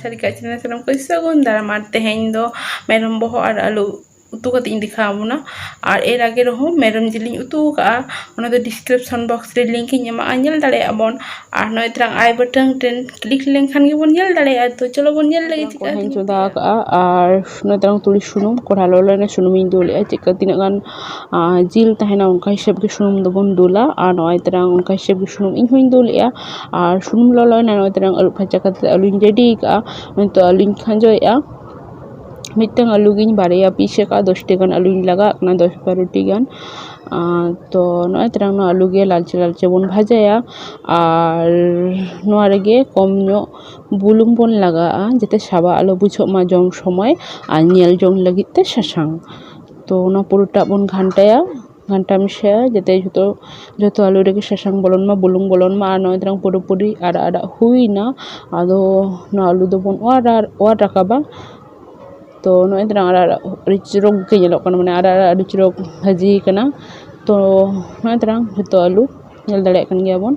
Sarika channel Sanam ko sagun daram ar teheñ do meram boho ar alu utu kate indi khabuna ar er age reho meram jilin utu ka ona do description box re link in ema anyel dale abon ar noi trang I button ten click link khan ge bon nyel dale to cholo bon nyel lagi chika hen choda ka ar noi trang tuli sunum kora lo ne sunum in dole chika tina gan jil tahena onka hisab ge sunum do bon dola ar noi trang onka hisab ge sunum in hoin dole ar sunum lo lo na noi trang alu phacha kate alu ready ka noi to alu khanjo ya मिट्टंग आलू गिन बारेया पीछे का 10 T आलू लगा अपना 10-12 T गान तो नय तरंग आलू गे लालचे लालचे बन भाजाया और नोआ रेगे कम नो बुलुंग बन लगा जते साबा आलू बुझो मा जम समय आ नेल जम लगित ते सासांग तो ना पुरोटा बन घंटाया घंटा मिसाया जते जतो आलू रेगे सासांग बोलन मा बुलुंग बोलन मा नय तरंग पुरोपुरी आड़ा आड़ा हुईना आदो ना आलू दो बन वार रकाबा तो नय तरंग आड़ा रिचरोग के जेलो कना माने आड़ा रिचरोग भाजी कना तो नय तरंग जतो आलू नेल दाड़े कन गया बन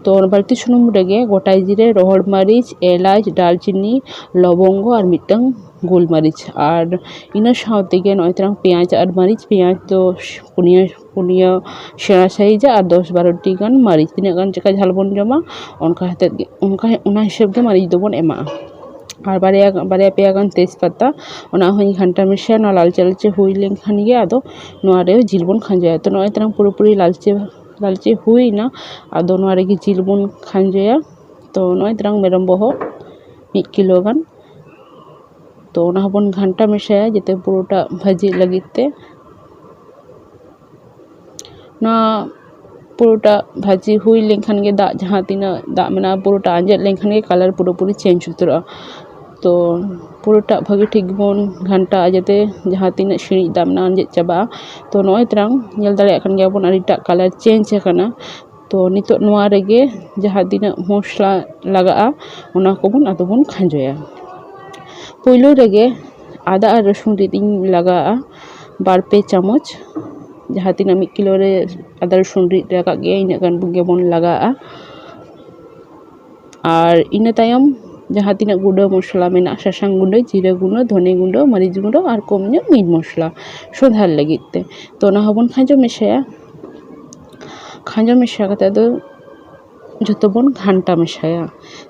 तो बाल्टी सुनुम रेगे गोटा जिरे रोहड़ मरीच एलाच दालचीनी लवंग और मिटंग गोल मरीच और इना साउते गे नय तरंग पेंयाज और मरीच पेंयाज तो पुनिया सेरा साइज और 10-12 टी गान मरीच तिना गान चका झाल बन जमा उनका हते उनका उना हिसाब के मरीच दो बन एमा और बारे पे गान तेजपत्ता ओना होई घंटा मिसा ना लालचे लालचे हुई लेन खान गे आदो नोआ रे जिल बन खांजाया तो नय तरंग पूरी लालचे हुई ना आदो नोआ रे जिल बन खांजाया तो नय तरंग मेरम बोहो 1 किलो गान तो ओना बन घंटा मिसाया जते पुरोटा भाजी लगिते ना पुरोटा भाजी हुई लेखान गे दा जहाँ तीना दा मेना पुरोटा आंजेद लेखान गे कलर पूरी चेंज उतरा तो पुरोटा भागी ठीक बन घंटा जते जहाँ तीना शिणी दा मेना आंजेद चाबा तो नय तरंग नेल दाड़े खान गे बन आरिटा कलर चेंज करना तो नितो नोआ रेगे जहाँ तीना मसला लगा ओना को बन आदो बन खांजोया पहलो रेगे आदा और रसुन रिदिन लगा 2-3 चामच जहाँ तीना 1 किलो रे आदा रसुन रिद लगा गया इन गान बुगे बन लगा और इन तायम जहाँ तीना गुंडा मसला मेना सासांग गुंडा जीरा गुंडा धने गुंडा मरीच गुंडा और कम नो मीट मसला सोधार लगिते तो ना हबन खांजो मेशा कते दो जतो बन घंटा मेशाया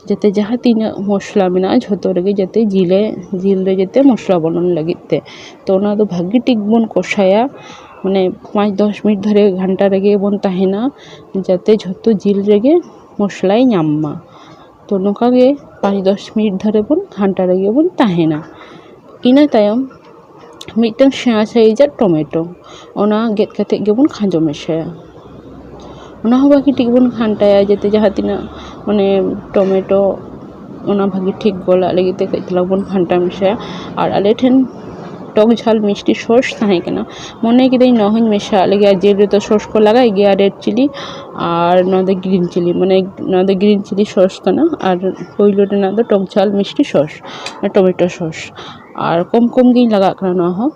जते जहाँ तीना मसला मेना जतो रेगे जते जिल रे जते मसला बनन लगिते तो ना दो भागी टिक बन कषाया माने 5-10 मिनट धरे घंटा रेगे बन ताहेना जाते जतो जिल रेगे मसलाई नामा तो नोका गे 5-10 मिनट धरे बन घंटा रेगे बन ताहेना इना तायम मिटन सेया साइज टमेटो ओना गेट कते गे बन खांजो मेशाया ओना हो भागी ठीक बन घंटाया जते जहाँ तीना माने टमेटो ओना भागी ठीक गोला लगिते कइतला बन घंटा मेशाया और आले ठेन टक झाल मिष्टि सस ताहे कना मने किदे नहन मेशा लगे जे तो सस को लगाई गया रेड चिली और नदे ग्रीन चिली माने नदे ग्रीन चिली सस कना और पहिलो रे नदे टक झाल मिष्टि सस टमेटो सस और कम कम गे लगा कना न हो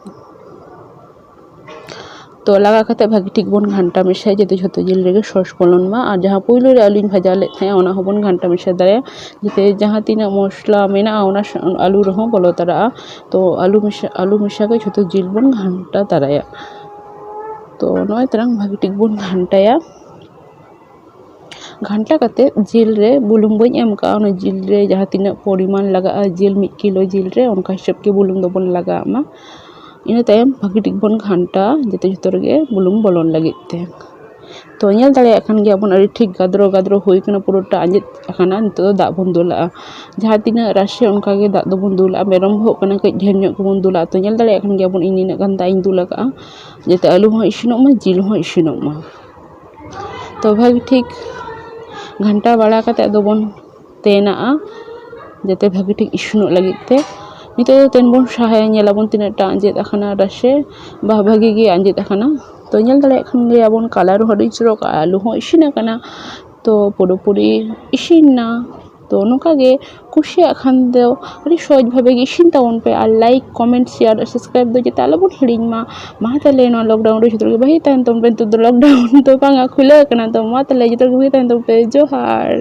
तो लगा कते भागी ठीक बन घंटा मेशा जते जतो जिल रेगे सस बोलन मा और जहाँ पहिलो रे आलू भाजा ले थे ओना हबन घंटा मेशा दाया जते जहाँ तीना मसला मेना ओना आलू रहो बोलो तारा तो आलू मेशा के जतो जिल बन घंटा ताराया तो नय तरंग भागी ठीक बन घंटाया घंटा कते जिल रे बुलुंग बई एम का ओना जिल रे जहाँ तीना परिमाण लगा जिल 1 किलो जिल रे उनका हिसाब के बुलुंग दो बन लगा मा इन तायम भागी ठीक बन घंटा जते जतो रेगे बुलुंग बोलन लगिते तो नेल दाड़े खान गे अपन अरि ठीक गाद्रो होई कना पुरोटा आंजेद खाना नितो दा बन दुला जहाँ तीना राशि उनका गे दा दो बन दुला मेरम हो कना कई ढेर ᱧᱚᱜ को बन दुला तो नेल दाड़े खान गे अपन इनिना गान दाइन दुला का जते आलू हो इसिनोग मा जिल हो इसिनोग मा तो भागी ठीक घंटा बाड़ा कते दो बन तेना जते भागी ठीक इसिनोग लगिते नितो तेन बन साहाय नेलाबन तिनाटा आंजेद आखाना राशे बा भागी गे आंजेद आखाना तो नेल दाड़े खान गे आबन कलर हो रिचरोक आलू हो इसिना कना तो पूरी इसिना तो नोका गे कुशिया खान दो अरे सहज भावे गे इसिन ताबन पे और लाइक कमेंट शेयर सब्सक्राइब दो जते आलोबन हिड़िंग मा ताले नो लॉकडाउन रे जतो गे भाई तान तो लॉकडाउन तो बांगा खुला कना तो मा ताले जतो गे तान तो पे जोहार।